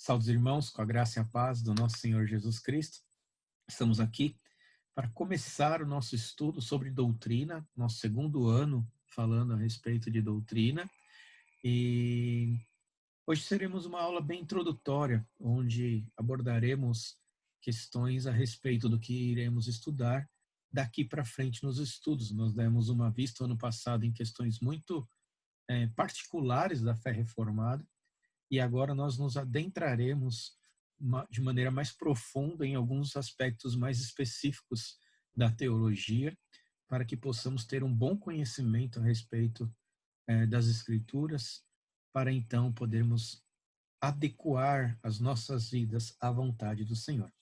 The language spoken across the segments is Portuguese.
Salve, irmãos, com a graça e a paz do nosso Senhor Jesus Cristo. Estamos aqui para começar o nosso estudo sobre doutrina, nosso segundo ano falando a respeito de doutrina. E hoje teremos uma aula bem introdutória, onde abordaremos questões a respeito do que iremos estudar daqui para frente nos estudos. Nós demos uma vista ano passado em questões muito particulares da fé reformada, e agora nós nos adentraremos de maneira mais profunda em alguns aspectos mais específicos da teologia, para que possamos ter um bom conhecimento a respeito das Escrituras, para então podermos adequar as nossas vidas à vontade do Senhor.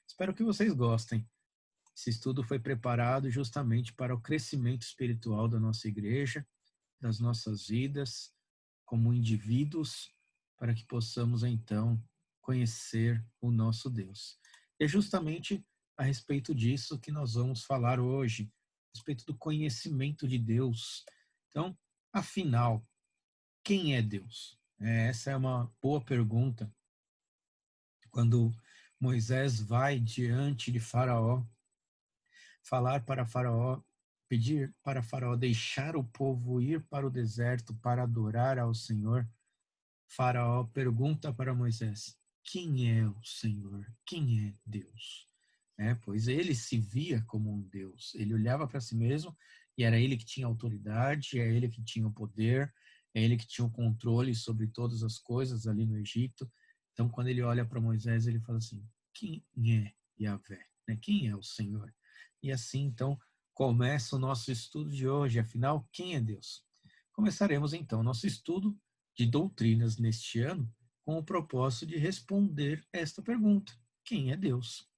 Espero que vocês gostem. Esse estudo foi preparado justamente para o crescimento espiritual da nossa igreja, das nossas vidas, como indivíduos, para que possamos, então, conhecer o nosso Deus. É justamente a respeito disso que nós vamos falar hoje, a respeito do conhecimento de Deus. Então, afinal, quem é Deus? Essa é uma boa pergunta. Quando Moisés vai diante de Faraó, falar para Faraó, pedir para Faraó deixar o povo ir para o deserto para adorar ao Senhor, Faraó pergunta para Moisés: quem é o Senhor? Quem é Deus? Pois ele se via como um Deus. Ele olhava para si mesmo e era ele que tinha autoridade, é ele que tinha o poder, é ele que tinha o controle sobre todas as coisas ali no Egito. Então, quando ele olha para Moisés, ele fala assim: quem é Yahvé? Quem é o Senhor? E assim, então, começa o nosso estudo de hoje. Afinal, quem é Deus? Começaremos, então, nosso estudo de doutrinas neste ano com o propósito de responder esta pergunta: quem é Deus?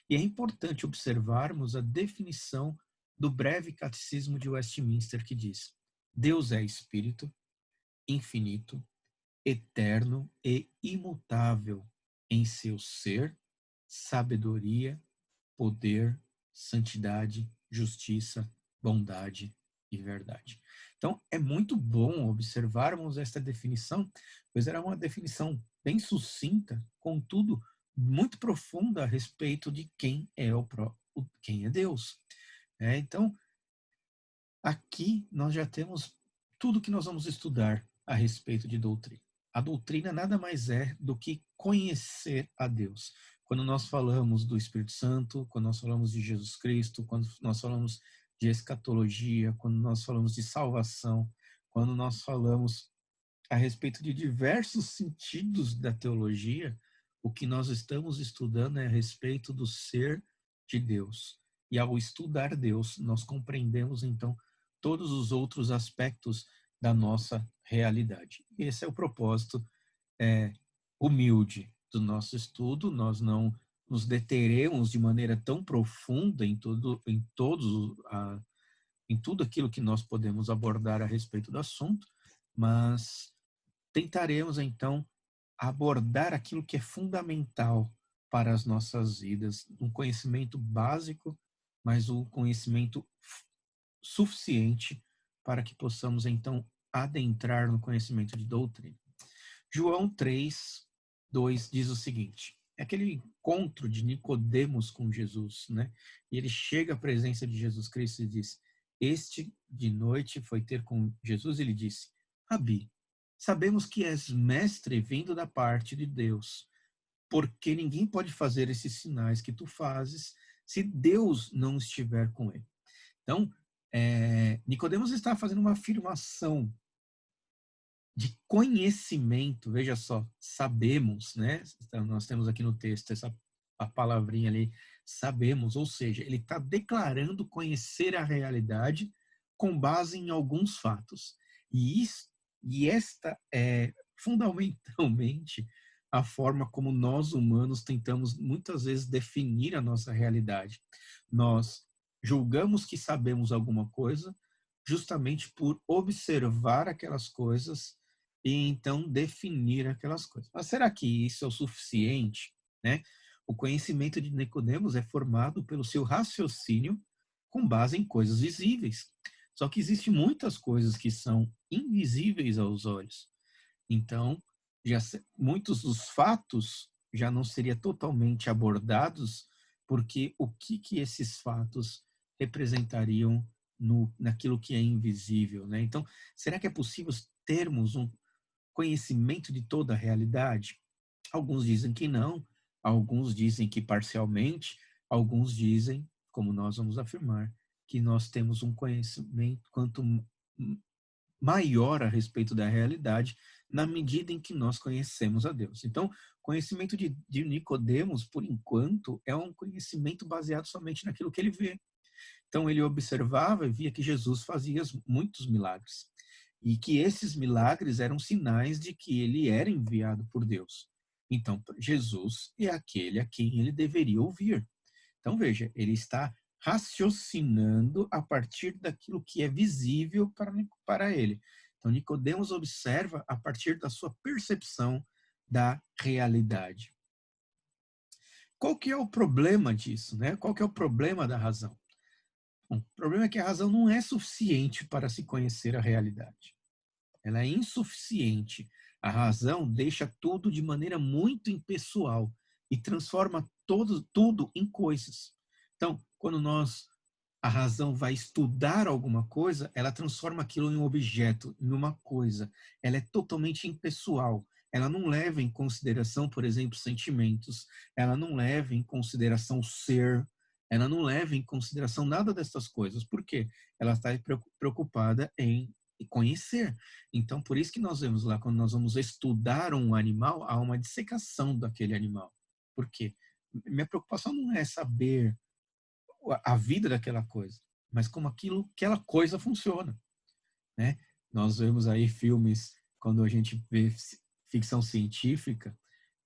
E é importante observarmos a definição do breve catecismo de Westminster, que diz: Deus é espírito, infinito, eterno e imutável em seu ser, sabedoria, poder, santidade, justiça, bondade e verdade. Então, é muito bom observarmos esta definição, pois era uma definição bem sucinta, contudo, muito profunda a respeito de quem é quem é Deus. Então, aqui nós já temos tudo que nós vamos estudar a respeito de doutrina. A doutrina nada mais é do que conhecer a Deus. Quando nós falamos do Espírito Santo, quando nós falamos de Jesus Cristo, quando nós falamos de escatologia, quando nós falamos de salvação, quando nós falamos a respeito de diversos sentidos da teologia, o que nós estamos estudando é a respeito do ser de Deus. E ao estudar Deus, nós compreendemos então todos os outros aspectos da nossa realidade. Esse é o propósito humilde do nosso estudo. Nós não nos deteremos de maneira tão profunda em tudo aquilo que nós podemos abordar a respeito do assunto, mas tentaremos então abordar aquilo que é fundamental para as nossas vidas, um conhecimento básico, mas um conhecimento suficiente para que possamos então adentrar no conhecimento de doutrina. João 3:2 diz o seguinte: é aquele encontro de Nicodemos com Jesus, E ele chega à presença de Jesus Cristo e diz: este de noite foi ter com Jesus e lhe disse: Rabi, sabemos que és mestre vindo da parte de Deus, porque ninguém pode fazer esses sinais que tu fazes se Deus não estiver com ele. Então, Nicodemos está fazendo uma afirmação de conhecimento. Veja só, sabemos, Então, nós temos aqui no texto a palavrinha ali, sabemos, ou seja, ele está declarando conhecer a realidade com base em alguns fatos. E esta é fundamentalmente a forma como nós humanos tentamos muitas vezes definir a nossa realidade. Nós julgamos que sabemos alguma coisa justamente por observar aquelas coisas e então definir aquelas coisas. Mas será que isso é o suficiente, O conhecimento de Nicodemos é formado pelo seu raciocínio com base em coisas visíveis. Só que existem muitas coisas que são invisíveis aos olhos. Então, muitos dos fatos já não seriam totalmente abordados, porque o que esses fatos representariam naquilo que é invisível, né? Então, será que é possível termos um conhecimento de toda a realidade? Alguns dizem que não, alguns dizem que parcialmente, alguns dizem, como nós vamos afirmar, que nós temos um conhecimento quanto maior a respeito da realidade na medida em que nós conhecemos a Deus. Então, o conhecimento de Nicodemos, por enquanto, é um conhecimento baseado somente naquilo que ele vê. Então, ele observava e via que Jesus fazia muitos milagres e que esses milagres eram sinais de que ele era enviado por Deus. Então, Jesus é aquele a quem ele deveria ouvir. Então, veja, ele está raciocinando a partir daquilo que é visível para ele. Então, Nicodemos observa a partir da sua percepção da realidade. Qual que é o problema disso, né? Qual que é o problema da razão? Bom, o problema é que a razão não é suficiente para se conhecer a realidade. Ela é insuficiente. A razão deixa tudo de maneira muito impessoal e transforma tudo em coisas. Então, quando a razão vai estudar alguma coisa, ela transforma aquilo em um objeto, em uma coisa. Ela é totalmente impessoal. Ela não leva em consideração, por exemplo, sentimentos. Ela não leva em consideração o ser. Ela não leva em consideração nada dessas coisas. Por quê? Ela está preocupada em conhecer. Então, por isso que nós vemos lá, quando nós vamos estudar um animal, há uma dissecação daquele animal. Por quê? Minha preocupação não é saber a vida daquela coisa, mas como aquela coisa funciona, né? Nós vemos aí filmes, quando a gente vê ficção científica,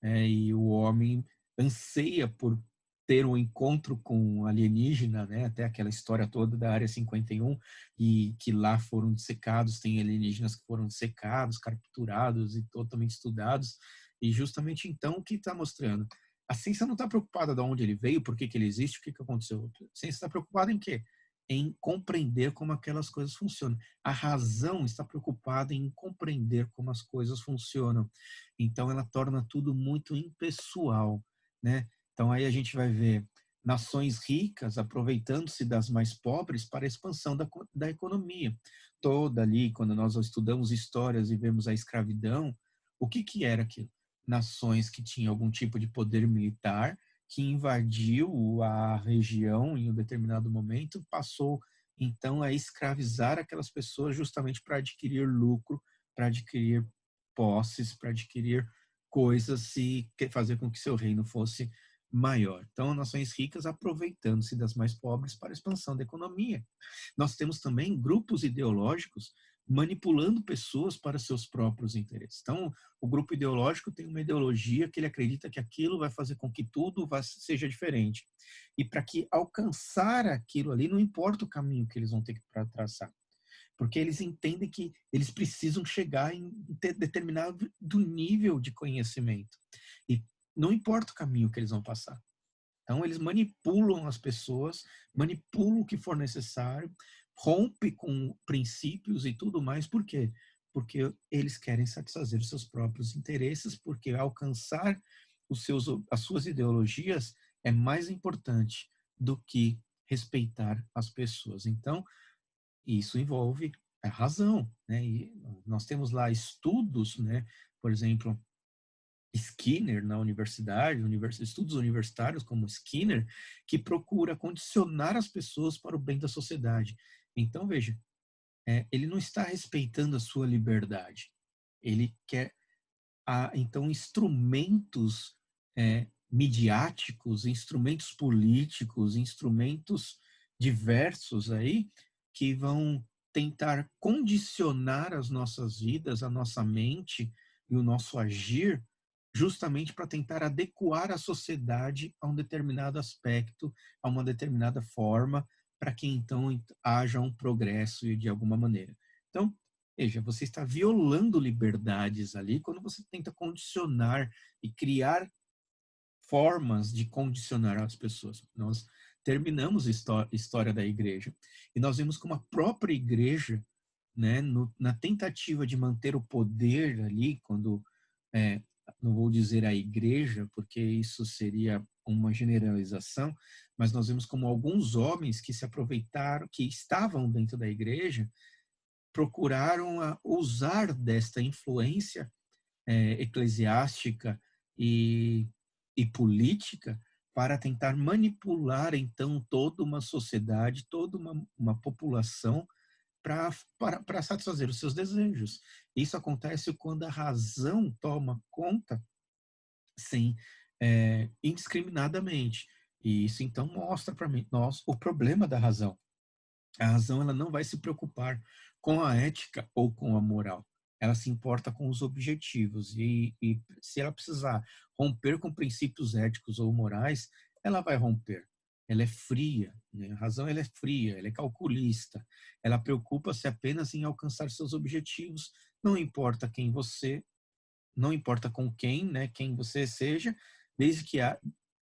e o homem anseia por ter um encontro com um alienígena, né? Até aquela história toda da Área 51, e que lá foram dissecados, tem alienígenas que foram dissecados, capturados e totalmente estudados, e justamente então o que está mostrando? A ciência não está preocupada de onde ele veio, por que ele existe, o que aconteceu. A ciência está preocupada em quê? Em compreender como aquelas coisas funcionam. A razão está preocupada em compreender como as coisas funcionam. Então, ela torna tudo muito impessoal, né? Então, aí a gente vai ver nações ricas aproveitando-se das mais pobres para a expansão da economia. Toda ali, quando nós estudamos histórias e vemos a escravidão, o que era aquilo? Nações que tinham algum tipo de poder militar, que invadiu a região em um determinado momento, passou então a escravizar aquelas pessoas justamente para adquirir lucro, para adquirir posses, para adquirir coisas e fazer com que seu reino fosse maior. Então, nações ricas aproveitando-se das mais pobres para a expansão da economia. Nós temos também grupos ideológicos manipulando pessoas para seus próprios interesses. Então, o grupo ideológico tem uma ideologia que ele acredita que aquilo vai fazer com que tudo seja diferente. E para que alcançar aquilo ali, não importa o caminho que eles vão ter que traçar, porque eles entendem que eles precisam chegar em determinado nível de conhecimento. E não importa o caminho que eles vão passar. Então, eles manipulam as pessoas, manipulam o que for necessário, rompe com princípios e tudo mais. Por quê? Porque eles querem satisfazer os seus próprios interesses, porque alcançar as suas ideologias é mais importante do que respeitar as pessoas. Então, isso envolve a razão, né? E nós temos lá estudos, né? Por exemplo, Skinner na universidade, estudos universitários como Skinner, que procura condicionar as pessoas para o bem da sociedade. Então, veja, ele não está respeitando a sua liberdade. Ele quer, então, instrumentos midiáticos, instrumentos políticos, instrumentos diversos aí, que vão tentar condicionar as nossas vidas, a nossa mente e o nosso agir, justamente para tentar adequar a sociedade a um determinado aspecto, a uma determinada forma, para que então haja um progresso de alguma maneira. Então, veja, você está violando liberdades ali quando você tenta condicionar e criar formas de condicionar as pessoas. Nós terminamos a história da igreja e nós vimos como a própria igreja, né, na tentativa de manter o poder ali, quando é, não vou dizer a igreja, porque isso seria uma generalização, mas nós vemos como alguns homens que se aproveitaram, que estavam dentro da igreja, procuraram usar desta influência eclesiástica e, e política para tentar manipular, então, toda uma sociedade, toda uma população para satisfazer os seus desejos. Isso acontece quando a razão toma conta, sim, indiscriminadamente. E isso, então, mostra para nós o problema da razão. A razão, ela não vai se preocupar com a ética ou com a moral. Ela se importa com os objetivos. E se ela precisar romper com princípios éticos ou morais, ela vai romper. Ela é fria, né? A razão, ela é fria, ela é calculista. Ela preocupa-se apenas em alcançar seus objetivos. Não importa quem você, não importa com quem, né, quem você seja, desde que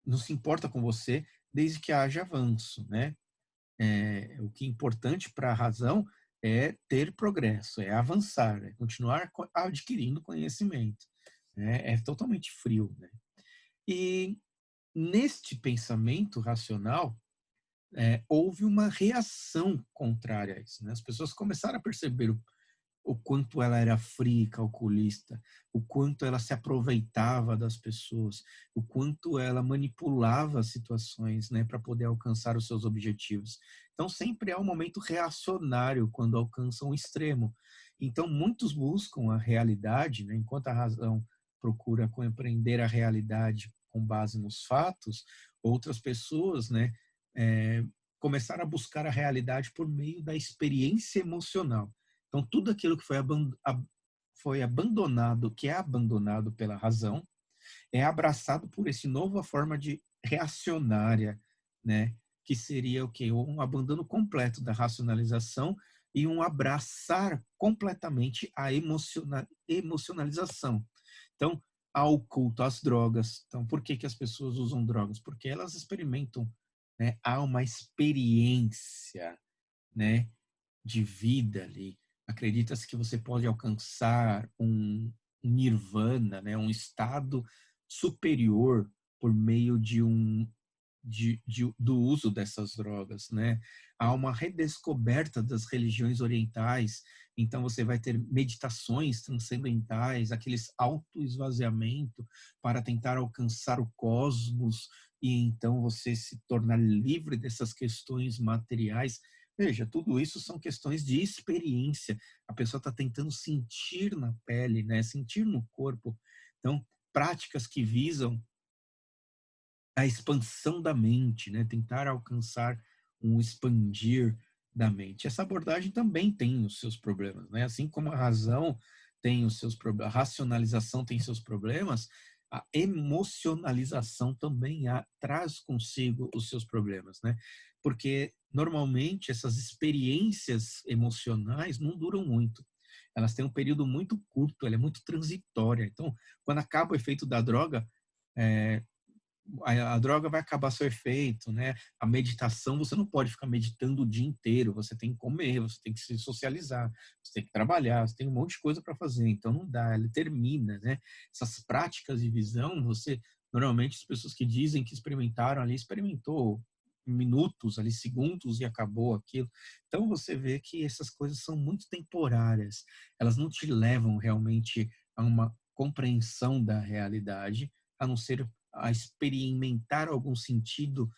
não se importa com você, desde que haja avanço, né? O que é importante para a razão é ter progresso, é avançar, é continuar adquirindo conhecimento. Né? É totalmente frio. Né? E neste pensamento racional, houve uma reação contrária a isso. Né? As pessoas começaram a perceber o quanto ela era fria e calculista, o quanto ela se aproveitava das pessoas, o quanto ela manipulava as situações, né, para poder alcançar os seus objetivos. Então, sempre há um momento reacionário quando alcançam o extremo. Então, muitos buscam a realidade, né, enquanto a razão procura compreender a realidade com base nos fatos, outras pessoas, né, começaram a buscar a realidade por meio da experiência emocional. Então, tudo aquilo que foi abandonado, que é abandonado pela razão, é abraçado por essa nova forma de reacionária, né? Que seria o quê? Um abandono completo da racionalização e um abraçar completamente a emocionalização. Então, há o culto às drogas. Então, por que as pessoas usam drogas? Porque elas experimentam, né? Há uma experiência, né, de vida ali. Acredita-se que você pode alcançar um nirvana, né, um estado superior por meio do uso dessas drogas, né? Há uma redescoberta das religiões orientais, então você vai ter meditações transcendentais, aqueles autoesvaziamento para tentar alcançar o cosmos e então você se tornar livre dessas questões materiais. Veja, tudo isso são questões de experiência. A pessoa está tentando sentir na pele, né? Sentir no corpo. Então, práticas que visam a expansão da mente, né? Tentar alcançar um expandir da mente. Essa abordagem também tem os seus problemas, né? Assim como a razão tem os seus problemas, a racionalização tem seus problemas, a emocionalização também traz consigo os seus problemas, né? Porque normalmente essas experiências emocionais não duram muito. Elas têm um período muito curto, ela é muito transitória. Então, quando acaba o efeito da droga, é, a droga vai acabar seu efeito, né? A meditação, você não pode ficar meditando o dia inteiro, você tem que comer, você tem que se socializar, você tem que trabalhar, você tem um monte de coisa para fazer, então não dá, ela termina, né? Essas práticas de visão, normalmente as pessoas que dizem que experimentaram ali, experimentou minutos ali, segundos e acabou aquilo. Então você vê que essas coisas são muito temporárias, elas não te levam realmente a uma compreensão da realidade, a não ser a experimentar algum sentido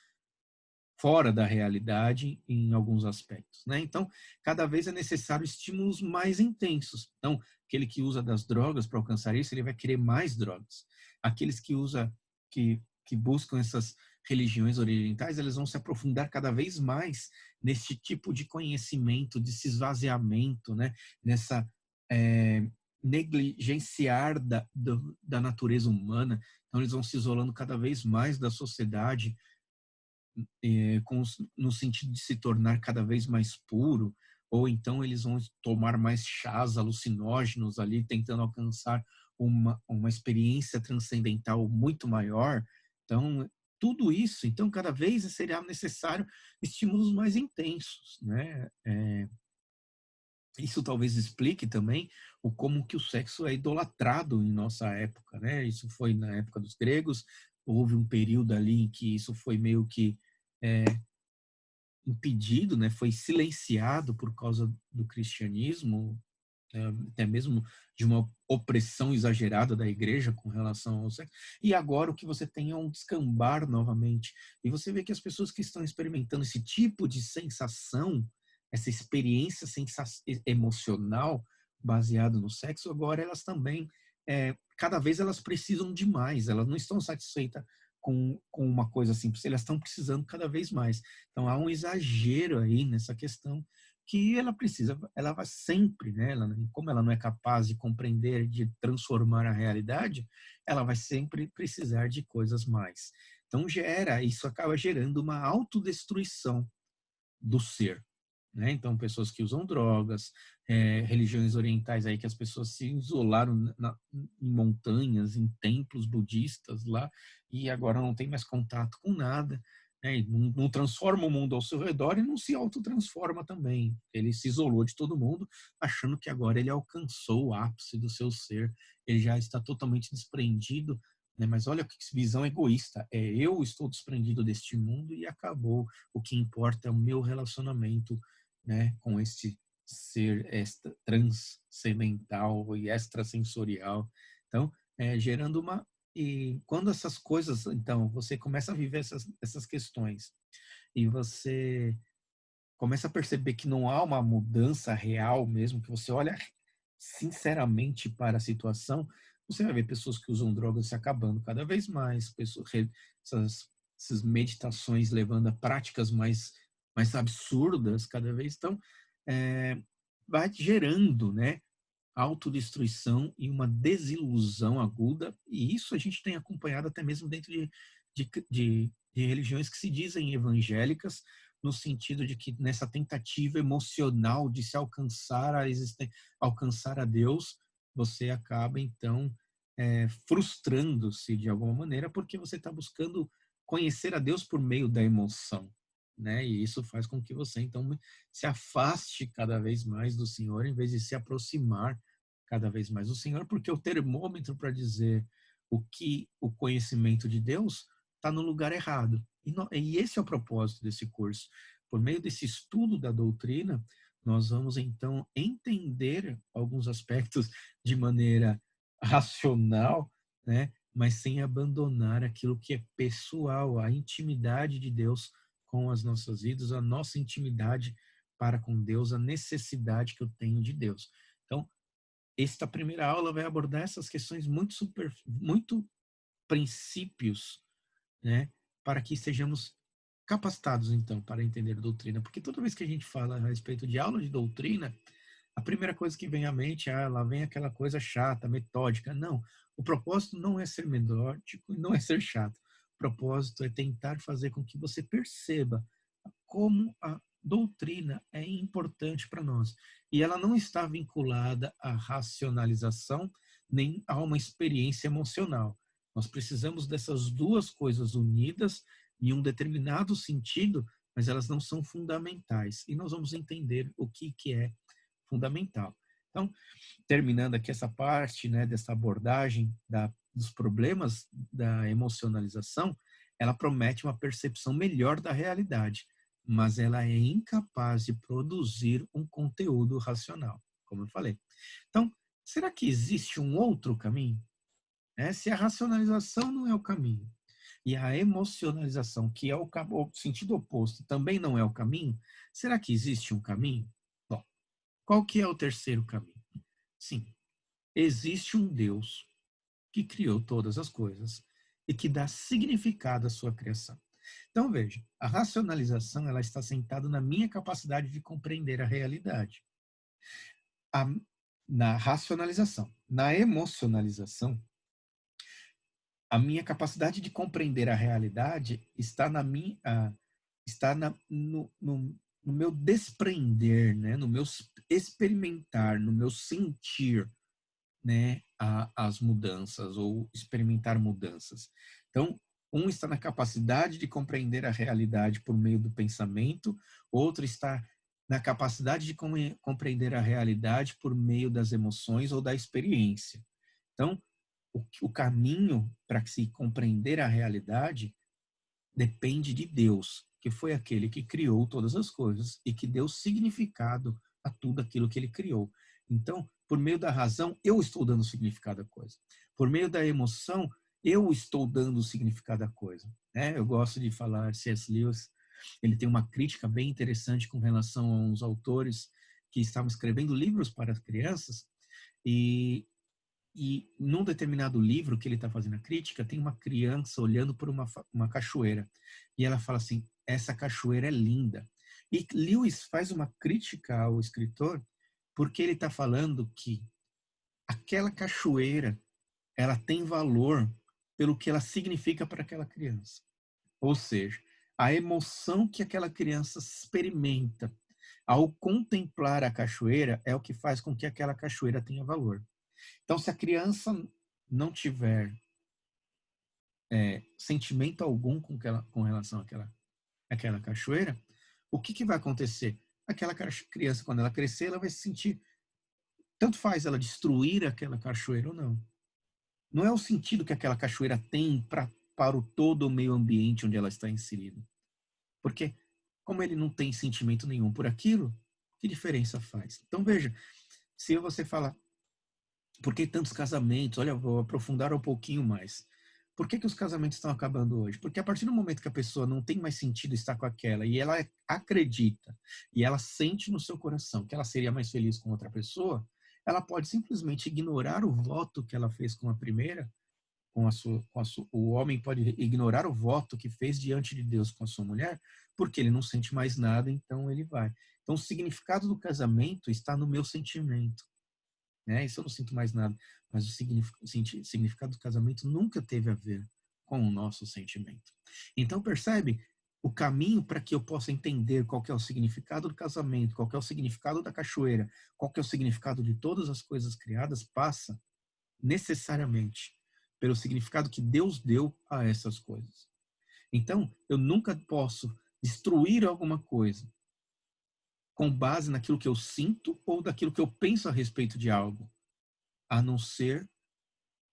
fora da realidade em alguns aspectos, né? Então, cada vez é necessário estímulos mais intensos. Então, aquele que usa das drogas para alcançar isso, ele vai querer mais drogas. Aqueles que buscam essas religiões orientais, eles vão se aprofundar cada vez mais nesse tipo de conhecimento, desse esvaziamento, né? Nessa negligenciar da natureza humana. Então, eles vão se isolando cada vez mais da sociedade, no sentido de se tornar cada vez mais puro, ou então eles vão tomar mais chás alucinógenos ali, tentando alcançar uma experiência transcendental muito maior. Então, tudo isso, então, cada vez será necessário estímulos mais intensos, né? Isso talvez explique também o como que o sexo é idolatrado em nossa época, né? Isso foi na época dos gregos, houve um período ali em que isso foi meio que é, impedido, né? Foi silenciado por causa do cristianismo, até mesmo de uma opressão exagerada da igreja com relação ao sexo. E agora o que você tem é um descambar novamente. E você vê que as pessoas que estão experimentando esse tipo de sensação, essa experiência emocional baseada no sexo, agora elas também, cada vez elas precisam de mais, elas não estão satisfeitas com uma coisa simples, elas estão precisando cada vez mais. Então há um exagero aí nessa questão que ela precisa, ela vai sempre, né? Como ela não é capaz de compreender, de transformar a realidade, ela vai sempre precisar de coisas mais. Então isso acaba gerando uma autodestruição do ser, né? Então pessoas que usam drogas, religiões orientais aí que as pessoas se isolaram em montanhas, em templos budistas lá e agora não tem mais contato com nada, né? E não transforma o mundo ao seu redor e não se autotransforma também. Ele se isolou de todo mundo, achando que agora ele alcançou o ápice do seu ser, ele já está totalmente desprendido, né? Mas olha que visão egoísta, eu estou desprendido deste mundo e acabou. O que importa é o meu relacionamento, né, com este ser transcendental e extrasensorial. Então, gerando uma... E quando essas coisas, então, você começa a viver essas questões e você começa a perceber que não há uma mudança real mesmo, que você olha sinceramente para a situação, você vai ver pessoas que usam drogas se acabando cada vez mais, essas meditações levando a práticas mais absurdas cada vez. Então, vai gerando, né, autodestruição e uma desilusão aguda, e isso a gente tem acompanhado até mesmo dentro de religiões que se dizem evangélicas, no sentido de que nessa tentativa emocional de se alcançar alcançar a Deus, você acaba então frustrando-se de alguma maneira, porque você está buscando conhecer a Deus por meio da emoção, né? E isso faz com que você então se afaste cada vez mais do Senhor, em vez de se aproximar cada vez mais do Senhor, porque o termômetro para dizer o que o conhecimento de Deus está no lugar errado. E esse é o propósito desse curso. Por meio desse estudo da doutrina, nós vamos então entender alguns aspectos de maneira racional, né? Mas sem abandonar aquilo que é pessoal, a intimidade de Deus com as nossas vidas, a nossa intimidade para com Deus, a necessidade que eu tenho de Deus. Então, esta primeira aula vai abordar essas questões muito princípios, né, para que sejamos capacitados, então, para entender a doutrina. Porque toda vez que a gente fala a respeito de aula de doutrina, a primeira coisa que vem à mente é, lá vem aquela coisa chata, metódica. Não, o propósito não é ser metódico e não é ser chato. O propósito é tentar fazer com que você perceba como a doutrina é importante para nós. E ela não está vinculada à racionalização nem a uma experiência emocional. Nós precisamos dessas duas coisas unidas em um determinado sentido, mas elas não são fundamentais. E nós vamos entender o que é fundamental. Então, terminando aqui essa parte, né, dessa abordagem dos problemas da emocionalização, ela promete uma percepção melhor da realidade, mas ela é incapaz de produzir um conteúdo racional, como eu falei. Então, será que existe um outro caminho? Se a racionalização não é o caminho e a emocionalização, que é o sentido oposto, também não é o caminho, será que existe um caminho? Bom, qual que é o terceiro caminho? Sim, existe um Deus que criou todas as coisas e que dá significado à sua criação. Então, veja, a racionalização ela está sentada na minha capacidade de compreender a realidade. A, na racionalização. Na emocionalização, a minha capacidade de compreender a realidade está no meu desprender, né? No meu experimentar, no meu sentir, né, as mudanças ou experimentar mudanças. Então, um está na capacidade de compreender a realidade por meio do pensamento, outro está na capacidade de compreender a realidade por meio das emoções ou da experiência. Então, o caminho para se compreender a realidade depende de Deus, que foi aquele que criou todas as coisas e que deu significado a tudo aquilo que ele criou. Então, por meio da razão, eu estou dando significado à coisa. Por meio da emoção, eu estou dando significado à coisa. Né? Eu gosto de falar, C.S. Lewis, ele tem uma crítica bem interessante com relação a uns autores que estavam escrevendo livros para crianças e num determinado livro que ele está fazendo a crítica, tem uma criança olhando por uma cachoeira. E ela fala assim, essa cachoeira é linda. E Lewis faz uma crítica ao escritor porque ele está falando que aquela cachoeira, ela tem valor pelo que ela significa para aquela criança. Ou seja, a emoção que aquela criança experimenta ao contemplar a cachoeira é o que faz com que aquela cachoeira tenha valor. Então, se a criança não tiver sentimento algum com relação àquela cachoeira, o que vai acontecer? Aquela criança, quando ela crescer, ela vai se sentir... Tanto faz ela destruir aquela cachoeira ou não. Não é o sentido que aquela cachoeira tem para todo o meio ambiente onde ela está inserida. Porque, como ele não tem sentimento nenhum por aquilo, que diferença faz? Então, veja, se você fala, por que tantos casamentos? Olha, vou aprofundar um pouquinho mais. Por que os casamentos estão acabando hoje? Porque a partir do momento que a pessoa não tem mais sentido estar com aquela e ela acredita e ela sente no seu coração que ela seria mais feliz com outra pessoa, ela pode simplesmente ignorar o voto que ela fez com a primeira, o homem pode ignorar o voto que fez diante de Deus com a sua mulher, porque ele não sente mais nada, então ele vai. Então o significado do casamento está no meu sentimento. Né? Isso eu não sinto mais nada, mas o significado do casamento nunca teve a ver com o nosso sentimento. Então percebe o caminho para que eu possa entender qual que é o significado do casamento, qual que é o significado da cachoeira, qual que é o significado de todas as coisas criadas, passa necessariamente pelo significado que Deus deu a essas coisas. Então, eu nunca posso destruir alguma coisa com base naquilo que eu sinto ou daquilo que eu penso a respeito de algo, a não ser,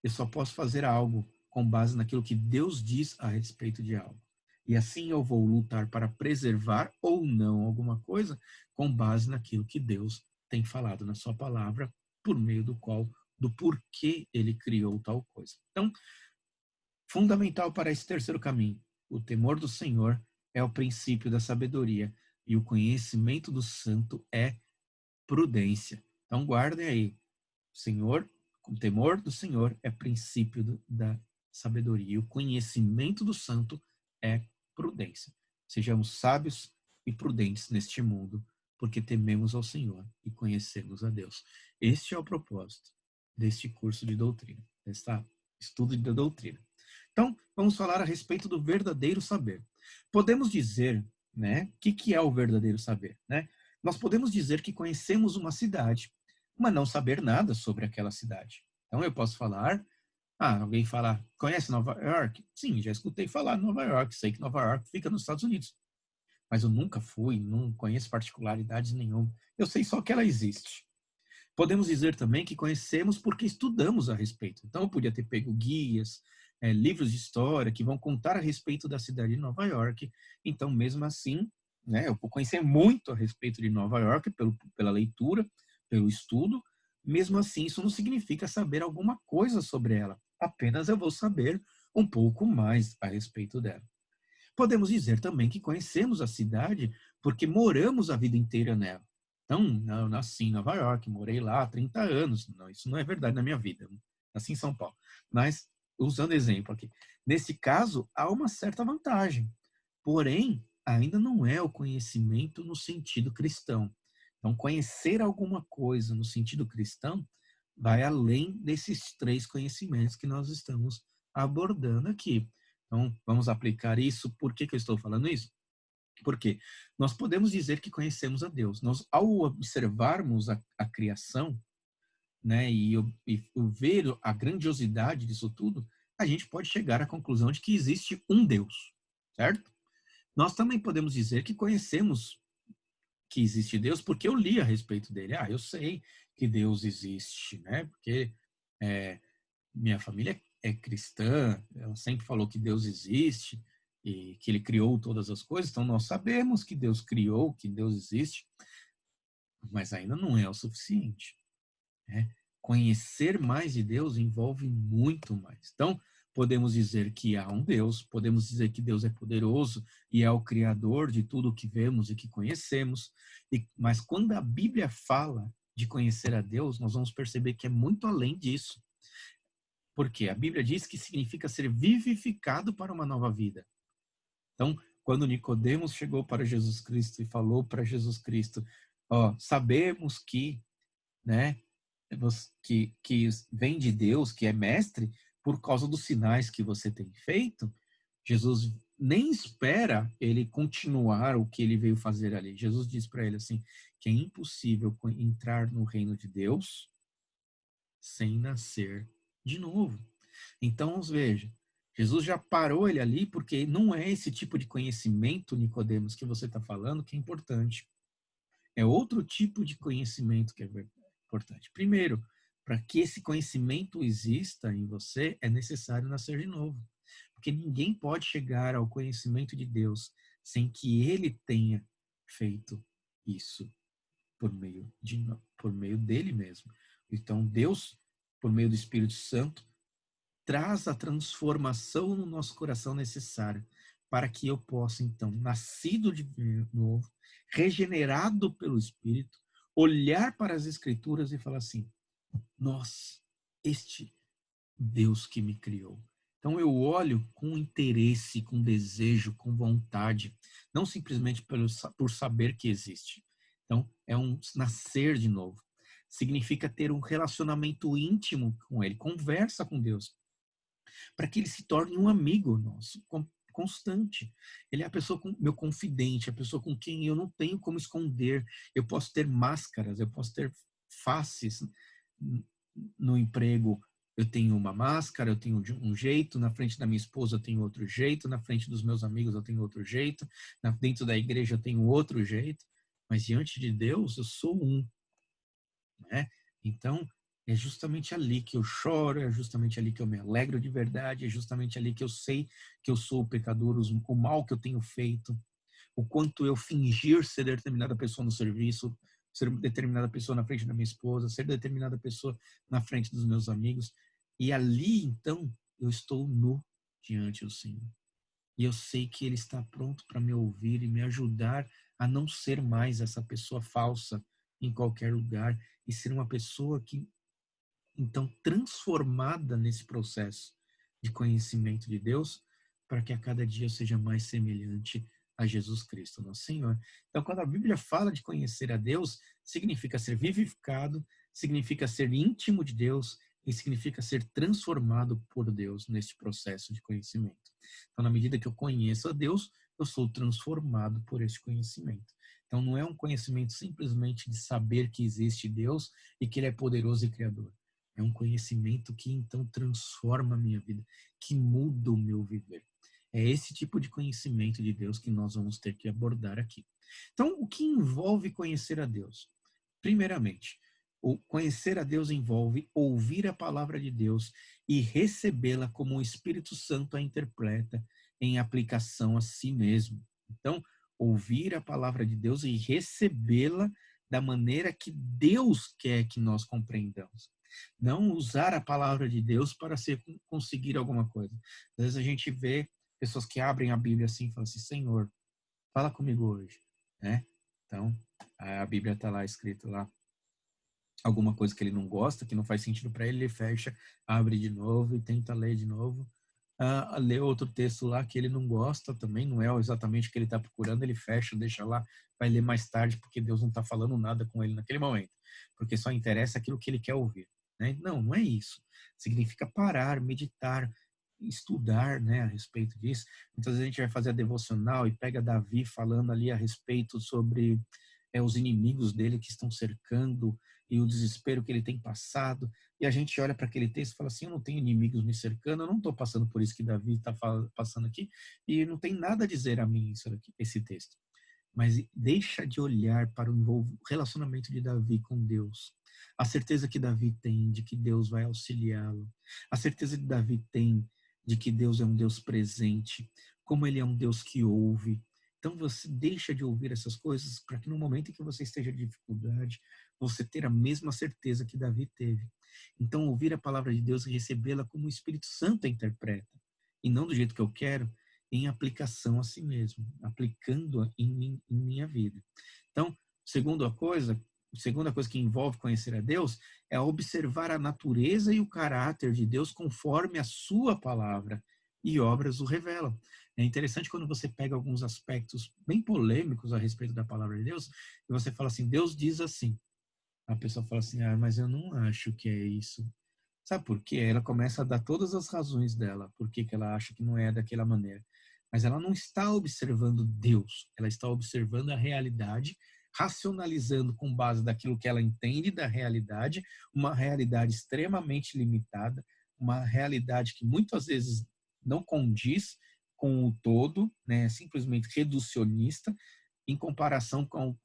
eu só posso fazer algo com base naquilo que Deus diz a respeito de algo. E assim eu vou lutar para preservar ou não alguma coisa com base naquilo que Deus tem falado na sua palavra, por meio do porquê ele criou tal coisa. Então, fundamental para esse terceiro caminho, o temor do Senhor é o princípio da sabedoria e o conhecimento do santo é prudência. Então guardem aí, o temor do Senhor é princípio da sabedoria e o conhecimento do santo é prudência. Sejamos sábios e prudentes neste mundo, porque tememos ao Senhor e conhecemos a Deus. Este é o propósito deste curso de doutrina, deste estudo de doutrina. Então, vamos falar a respeito do verdadeiro saber. Podemos dizer, né, o que é o verdadeiro saber, né? Nós podemos dizer que conhecemos uma cidade, mas não saber nada sobre aquela cidade. Então, eu posso falar, alguém fala, conhece Nova York? Sim, já escutei falar de Nova York, sei que Nova York fica nos Estados Unidos. Mas eu nunca fui, não conheço particularidades nenhuma. Eu sei só que ela existe. Podemos dizer também que conhecemos porque estudamos a respeito. Então, eu podia ter pego guias, livros de história que vão contar a respeito da cidade de Nova York. Então, mesmo assim, né, eu vou conhecer muito a respeito de Nova York pela leitura, pelo estudo. Mesmo assim, isso não significa saber alguma coisa sobre ela. Apenas eu vou saber um pouco mais a respeito dela. Podemos dizer também que conhecemos a cidade porque moramos a vida inteira nela. Então, eu nasci em Nova York, morei lá há 30 anos. Não, isso não é verdade na minha vida. Nasci em São Paulo. Mas, usando exemplo aqui, nesse caso, há uma certa vantagem. Porém, ainda não é o conhecimento no sentido cristão. Então, conhecer alguma coisa no sentido cristão vai além desses três conhecimentos que nós estamos abordando aqui. Então, vamos aplicar isso. Por que eu estou falando isso? Porque nós podemos dizer que conhecemos a Deus. Nós, ao observarmos a criação, né, e ver a grandiosidade disso tudo, a gente pode chegar à conclusão de que existe um Deus, certo? Nós também podemos dizer que conhecemos que existe Deus porque eu li a respeito dele. Eu sei que Deus existe, né? Porque minha família é cristã, ela sempre falou que Deus existe e que ele criou todas as coisas, então nós sabemos que Deus criou, que Deus existe, mas ainda não é o suficiente, né? Conhecer mais de Deus envolve muito mais. Então, podemos dizer que há um Deus, podemos dizer que Deus é poderoso e é o criador de tudo o que vemos e que conhecemos, mas quando a Bíblia fala de conhecer a Deus, nós vamos perceber que é muito além disso. Porque a Bíblia diz que significa ser vivificado para uma nova vida. Então, quando Nicodemos chegou para Jesus Cristo e falou para Jesus Cristo, sabemos que, né, que vem de Deus, que é mestre, por causa dos sinais que você tem feito, Jesus nem espera ele continuar o que ele veio fazer ali. Jesus diz para ele assim, que é impossível entrar no reino de Deus sem nascer de novo. Então, veja, Jesus já parou ele ali porque não é esse tipo de conhecimento, Nicodemos, que você está falando que é importante. É outro tipo de conhecimento que é importante. Primeiro, para que esse conhecimento exista em você, é necessário nascer de novo. Porque ninguém pode chegar ao conhecimento de Deus sem que ele tenha feito isso por meio dele mesmo. Então, Deus, por meio do Espírito Santo, traz a transformação no nosso coração necessária para que eu possa, então, nascido de novo, regenerado pelo Espírito, olhar para as Escrituras e falar assim, nossa, este Deus que me criou. Então eu olho com interesse, com desejo, com vontade, não simplesmente por saber que existe. Então é um nascer de novo. Significa ter um relacionamento íntimo com Ele, conversa com Deus, para que Ele se torne um amigo nosso, constante. Ele é a pessoa, meu confidente, a pessoa com quem eu não tenho como esconder. Eu posso ter máscaras, eu posso ter faces no emprego. Eu tenho uma máscara, eu tenho um jeito, na frente da minha esposa eu tenho outro jeito, na frente dos meus amigos eu tenho outro jeito, dentro da igreja eu tenho outro jeito, mas diante de Deus eu sou um, né? Então, é justamente ali que eu choro, é justamente ali que eu me alegro de verdade, é justamente ali que eu sei que eu sou o pecador, o mal que eu tenho feito, o quanto eu fingir ser determinada pessoa no serviço, ser determinada pessoa na frente da minha esposa, ser determinada pessoa na frente dos meus amigos. E ali, então, eu estou nu diante do Senhor. E eu sei que Ele está pronto para me ouvir e me ajudar a não ser mais essa pessoa falsa em qualquer lugar e ser uma pessoa que, então, transformada nesse processo de conhecimento de Deus, para que a cada dia eu seja mais semelhante a Jesus Cristo, nosso Senhor. Então, quando a Bíblia fala de conhecer a Deus, significa ser vivificado, significa ser íntimo de Deus e significa ser transformado por Deus neste processo de conhecimento. Então, na medida que eu conheço a Deus, eu sou transformado por este conhecimento. Então, não é um conhecimento simplesmente de saber que existe Deus e que Ele é poderoso e criador. É um conhecimento que então transforma a minha vida, que muda o meu viver. É esse tipo de conhecimento de Deus que nós vamos ter que abordar aqui. Então, o que envolve conhecer a Deus? Primeiramente, o conhecer a Deus envolve ouvir a palavra de Deus e recebê-la como o Espírito Santo a interpreta em aplicação a si mesmo. Então, ouvir a palavra de Deus e recebê-la da maneira que Deus quer que nós compreendamos. Não usar a palavra de Deus para conseguir alguma coisa. Às vezes a gente vê pessoas que abrem a Bíblia assim e falam assim, Senhor, fala comigo hoje, né? Então, a Bíblia está lá escrito lá alguma coisa que ele não gosta, que não faz sentido para ele, ele fecha, abre de novo e tenta ler de novo. Lê outro texto lá que ele não gosta também, não é exatamente o que ele está procurando, ele fecha, deixa lá, vai ler mais tarde, porque Deus não está falando nada com ele naquele momento, porque só interessa aquilo que ele quer ouvir. Né? Não, não é isso. Significa parar, meditar, estudar, né, a respeito disso. Muitas vezes a gente vai fazer a devocional e pega Davi falando ali a respeito sobre os inimigos dele que estão cercando e o desespero que ele tem passado. E a gente olha para aquele texto e fala assim, eu não tenho inimigos me cercando, eu não estou passando por isso que Davi está passando aqui, e não tem nada a dizer a mim isso aqui, esse texto. mas deixa de olhar para o relacionamento de Davi com Deus. A certeza que Davi tem de que Deus vai auxiliá-lo. A certeza que Davi tem de que Deus é um Deus presente, como ele é um Deus que ouve. Então você deixa de ouvir essas coisas para que no momento em que você esteja em dificuldade, você ter a mesma certeza que Davi teve. Então ouvir a palavra de Deus e recebê-la como o Espírito Santo a interpreta, e não do jeito que eu quero, em aplicação a si mesmo, aplicando-a em minha vida. Então, segunda coisa que envolve conhecer a Deus é observar a natureza e o caráter de Deus conforme a sua palavra e obras o revelam. É interessante quando você pega alguns aspectos bem polêmicos a respeito da palavra de Deus e você fala assim, Deus diz assim. A pessoa fala assim, mas eu não acho que é isso. Sabe por quê? Ela começa a dar todas as razões dela, por que ela acha que não é daquela maneira. Mas ela não está observando Deus, ela está observando a realidade, racionalizando com base daquilo que ela entende da realidade, uma realidade extremamente limitada, uma realidade que muitas vezes não condiz com o todo, né? Simplesmente reducionista, em comparação com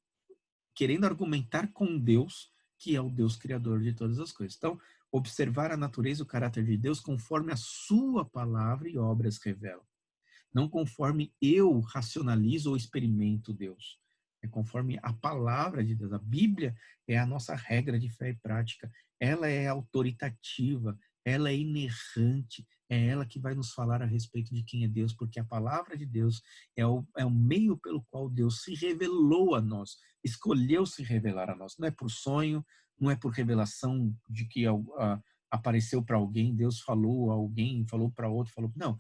querendo argumentar com Deus, que é o Deus criador de todas as coisas. Então, observar a natureza e o caráter de Deus conforme a sua palavra e obras revelam. Não conforme eu racionalizo ou experimento Deus. É conforme a palavra de Deus. A Bíblia é a nossa regra de fé e prática. Ela é autoritativa, ela é inerrante, é ela que vai nos falar a respeito de quem é Deus, porque a palavra de Deus é o meio pelo qual Deus se revelou a nós, escolheu se revelar a nós. Não é por sonho, não é por revelação de que apareceu para alguém, Deus falou a alguém, falou para outro, falou. Não,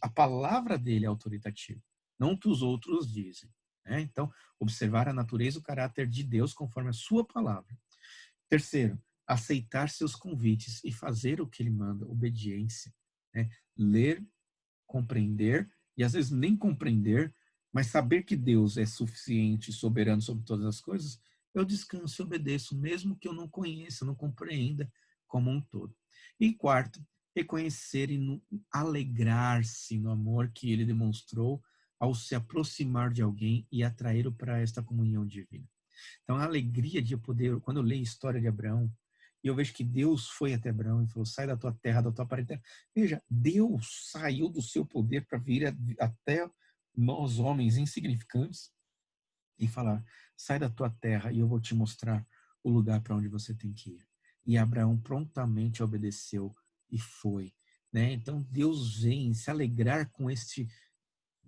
a palavra dele é autoritativa, não o que os outros dizem. Né? Então, observar a natureza e o caráter de Deus conforme a sua palavra. Terceiro, aceitar seus convites e fazer o que ele manda, obediência. Né? Ler, compreender, e às vezes nem compreender, mas saber que Deus é suficiente e soberano sobre todas as coisas, eu descanso e obedeço, mesmo que eu não conheça, não compreenda como um todo. E quarto, reconhecer e alegrar-se no amor que ele demonstrou ao se aproximar de alguém e atraí-lo para esta comunhão divina. Então, a alegria de eu poder, quando eu leio a história de Abraão, e eu vejo que Deus foi até Abraão e falou, sai da tua terra, da tua parentela. Veja, Deus saiu do seu poder para vir até nós, homens insignificantes, e falar, sai da tua terra e eu vou te mostrar o lugar para onde você tem que ir. E Abraão prontamente obedeceu e foi. Né? Então, Deus vem se alegrar com este...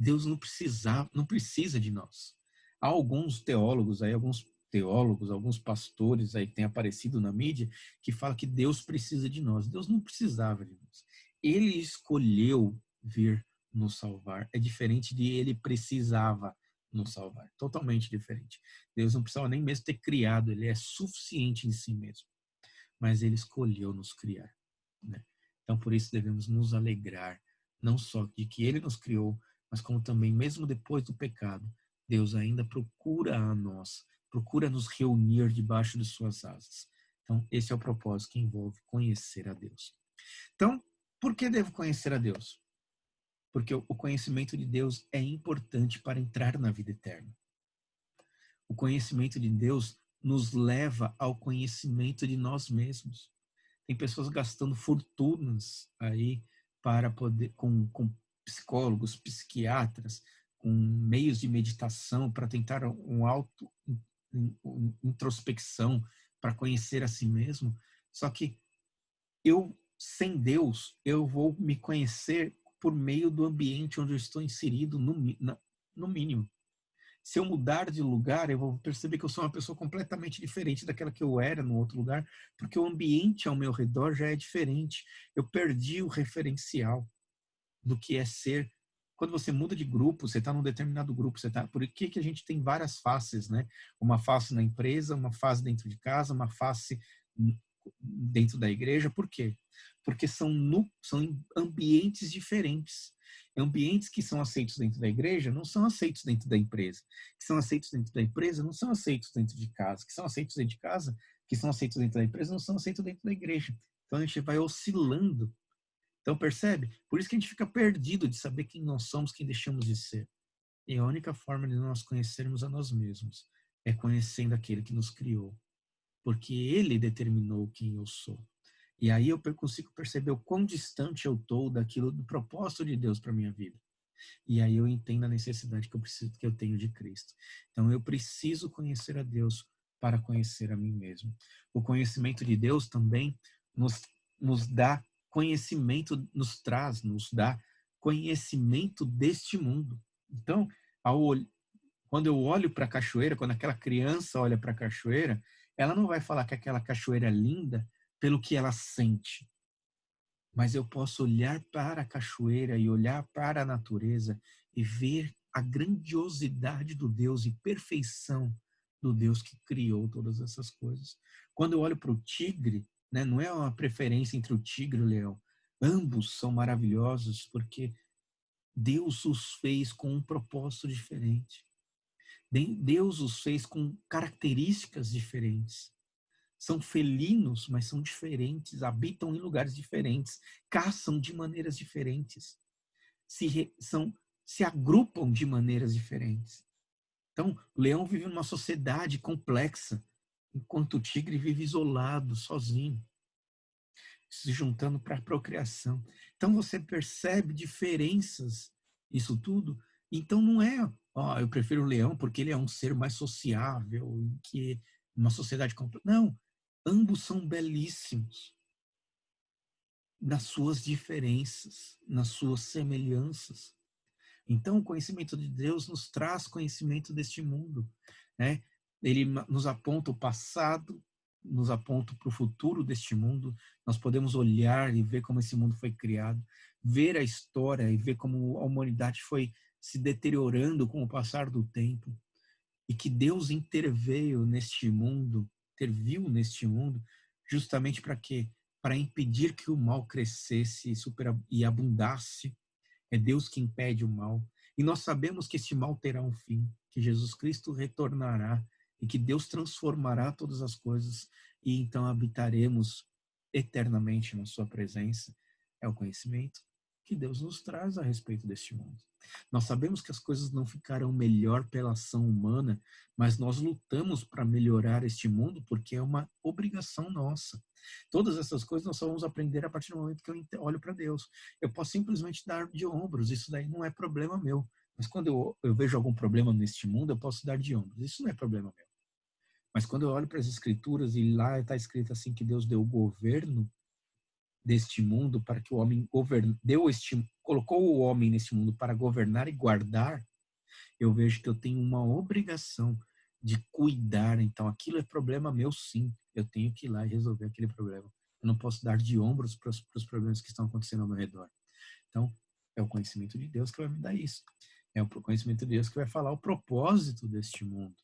Deus não precisa de nós. Há alguns teólogos aí, alguns pastores aí que têm aparecido na mídia, que falam que Deus precisa de nós. Deus não precisava de nós. Ele escolheu vir nos salvar. É diferente de ele precisava nos salvar. Totalmente diferente. Deus não precisava nem mesmo ter criado, ele é suficiente em si mesmo. Mas ele escolheu nos criar. Né? Então, por isso devemos nos alegrar, não só de que ele nos criou, mas como também, mesmo depois do pecado, Deus ainda procura a nós, procura nos reunir debaixo de suas asas. Então, esse é o propósito que envolve conhecer a Deus. Então, por que devo conhecer a Deus? Porque o conhecimento de Deus é importante para entrar na vida eterna. O conhecimento de Deus nos leva ao conhecimento de nós mesmos. Tem pessoas gastando fortunas aí para poder, com psicólogos, psiquiatras, com meios de meditação para tentar introspecção, para conhecer a si mesmo. Só que eu, sem Deus, eu vou me conhecer por meio do ambiente onde eu estou inserido, no mínimo. Se eu mudar de lugar, eu vou perceber que eu sou uma pessoa completamente diferente daquela que eu era no outro lugar, porque o ambiente ao meu redor já é diferente. Eu perdi o referencial do que é ser. Quando você muda de grupo, você está num determinado grupo, por que a gente tem várias faces, né? Uma face na empresa, uma face dentro de casa, uma face dentro da igreja. Por quê? Porque são ambientes diferentes. Ambientes que são aceitos dentro da igreja não são aceitos dentro da empresa. Que são aceitos dentro da empresa não são aceitos dentro de casa. Que são aceitos dentro de casa, que são aceitos dentro da empresa não são aceitos dentro da igreja. Então a gente vai oscilando. Então percebe? Por isso que a gente fica perdido de saber quem nós somos, quem deixamos de ser. E a única forma de nós conhecermos a nós mesmos é conhecendo aquele que nos criou, porque ele determinou quem eu sou. E aí eu consigo perceber o quão distante eu estou daquilo, do propósito de Deus para minha vida. E aí eu entendo a necessidade que eu tenho de Cristo. Então eu preciso conhecer a Deus para conhecer a mim mesmo. O conhecimento de Deus também nos, nos dá conhecimento, nos dá conhecimento deste mundo. Então, quando eu olho para a cachoeira, quando aquela criança olha para a cachoeira, ela não vai falar que aquela cachoeira é linda pelo que ela sente, mas eu posso olhar para a cachoeira e olhar para a natureza e ver a grandiosidade do Deus e perfeição do Deus que criou todas essas coisas. Quando eu olho para o tigre, né, não é uma preferência entre o tigre e o leão. Ambos são maravilhosos porque Deus os fez com um propósito diferente. Deus os fez com características diferentes. São felinos, mas são diferentes, habitam em lugares diferentes, caçam de maneiras diferentes, se agrupam de maneiras diferentes. Então, o leão vive numa sociedade complexa, enquanto o tigre vive isolado, sozinho, se juntando para a procriação. Então, você percebe diferenças, isso tudo. Então, não é, eu prefiro o leão porque ele é um ser mais sociável, que uma sociedade complexa. Não, ambos são belíssimos nas suas diferenças, nas suas semelhanças. Então, o conhecimento de Deus nos traz conhecimento deste mundo, né? Ele nos aponta o passado, nos aponta para o futuro deste mundo. Nós podemos olhar e ver como esse mundo foi criado, ver a história e ver como a humanidade foi se deteriorando com o passar do tempo e que Deus interveio neste mundo, interviu neste mundo, justamente para quê? Para impedir que o mal crescesse e abundasse. É Deus que impede o mal. E nós sabemos que este mal terá um fim, que Jesus Cristo retornará e que Deus transformará todas as coisas e então habitaremos eternamente na sua presença. É o conhecimento que Deus nos traz a respeito deste mundo. Nós sabemos que as coisas não ficarão melhor pela ação humana, mas nós lutamos para melhorar este mundo porque é uma obrigação nossa. Todas essas coisas nós só vamos aprender a partir do momento que eu olho para Deus. Eu posso simplesmente dar de ombros, isso daí não é problema meu. Mas quando eu vejo algum problema neste mundo, eu posso dar de ombros, isso não é problema meu. Mas quando eu olho para as escrituras e lá está escrito assim que Deus deu o governo deste mundo para que o homem colocou o homem neste mundo para governar e guardar, eu vejo que eu tenho uma obrigação de cuidar. Então, aquilo é problema meu, sim. Eu tenho que ir lá e resolver aquele problema. Eu não posso dar de ombros para os problemas que estão acontecendo ao meu redor. Então, é o conhecimento de Deus que vai me dar isso. É o conhecimento de Deus que vai falar o propósito deste mundo,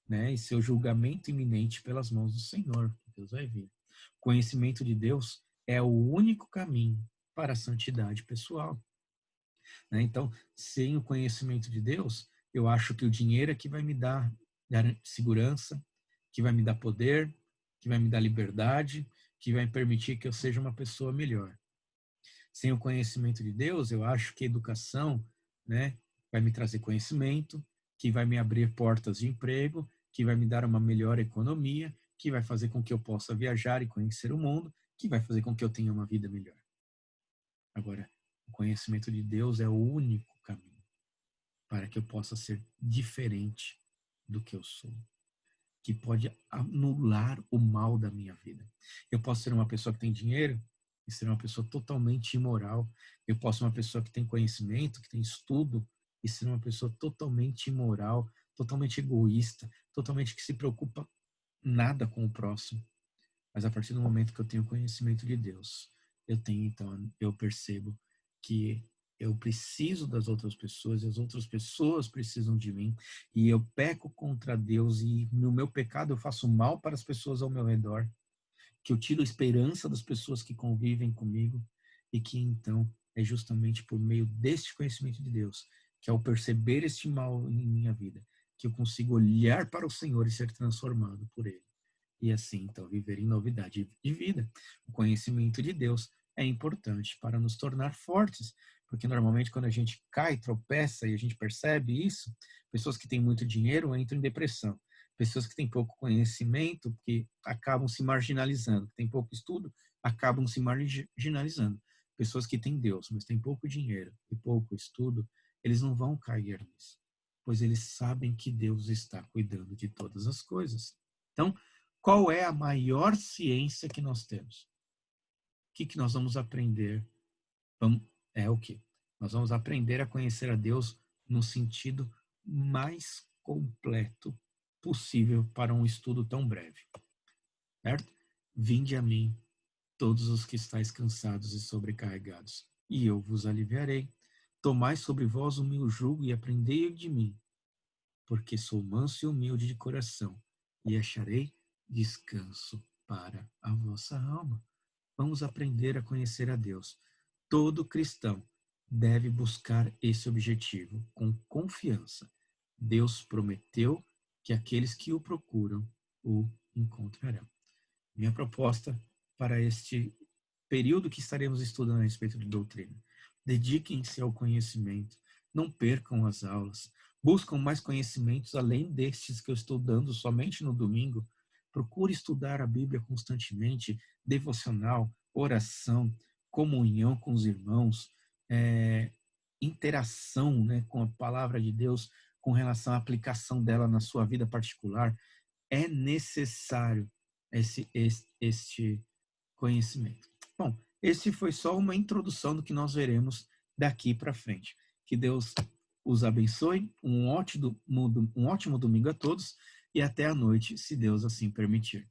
né? E seu julgamento iminente pelas mãos do Senhor, que Deus vai vir. O conhecimento de Deus é o único caminho para a santidade pessoal, né? Então, sem o conhecimento de Deus, eu acho que o dinheiro é que vai me dar segurança, que vai me dar poder, que vai me dar liberdade, que vai permitir que eu seja uma pessoa melhor. Sem o conhecimento de Deus, eu acho que a educação, né, vai me trazer conhecimento, que vai me abrir portas de emprego, que vai me dar uma melhor economia, que vai fazer com que eu possa viajar e conhecer o mundo, que vai fazer com que eu tenha uma vida melhor. Agora, o conhecimento de Deus é o único caminho para que eu possa ser diferente do que eu sou, que pode anular o mal da minha vida. Eu posso ser uma pessoa que tem dinheiro e ser uma pessoa totalmente imoral. Eu posso ser uma pessoa que tem conhecimento, que tem estudo e ser uma pessoa totalmente imoral, totalmente egoísta, totalmente que se preocupa nada com o próximo. Mas a partir do momento que eu tenho conhecimento de Deus, eu percebo que eu preciso das outras pessoas e as outras pessoas precisam de mim e eu peco contra Deus e no meu pecado eu faço mal para as pessoas ao meu redor, que eu tiro a esperança das pessoas que convivem comigo e que então é justamente por meio deste conhecimento de Deus, que ao perceber este mal em minha vida, que eu consigo olhar para o Senhor e ser transformado por Ele. E assim, então, viver em novidade de vida. O conhecimento de Deus é importante para nos tornar fortes, Porque normalmente quando a gente cai, tropeça e a gente percebe isso, pessoas que têm muito dinheiro entram em depressão. Pessoas que têm pouco conhecimento, que acabam se marginalizando, que têm pouco estudo, acabam se marginalizando. Pessoas que têm Deus, mas têm pouco dinheiro e pouco estudo, eles não vão cair nisso, pois eles sabem que Deus está cuidando de todas as coisas. Então, qual é a maior ciência que nós temos? O que nós vamos aprender? É o quê? Nós vamos aprender a conhecer a Deus no sentido mais completo possível para um estudo tão breve. Certo? Vinde a mim, todos os que estáis cansados e sobrecarregados, e eu vos aliviarei. Tomai sobre vós o meu jugo e aprendei de mim, porque sou manso e humilde de coração, e acharei descanso para a vossa alma. Vamos aprender a conhecer a Deus. Todo cristão deve buscar esse objetivo com confiança. Deus prometeu que aqueles que o procuram o encontrarão. Minha proposta para este período que estaremos estudando a respeito de doutrina: dediquem-se ao conhecimento, não percam as aulas, buscam mais conhecimentos além destes que eu estou dando somente no domingo. Procure estudar a Bíblia constantemente, devocional, oração, comunhão com os irmãos, interação, né, com a palavra de Deus, com relação à aplicação dela na sua vida particular. É necessário este conhecimento. Bom, esse foi só uma introdução do que nós veremos daqui para frente. Que Deus os abençoe, um ótimo domingo a todos e até a noite, se Deus assim permitir.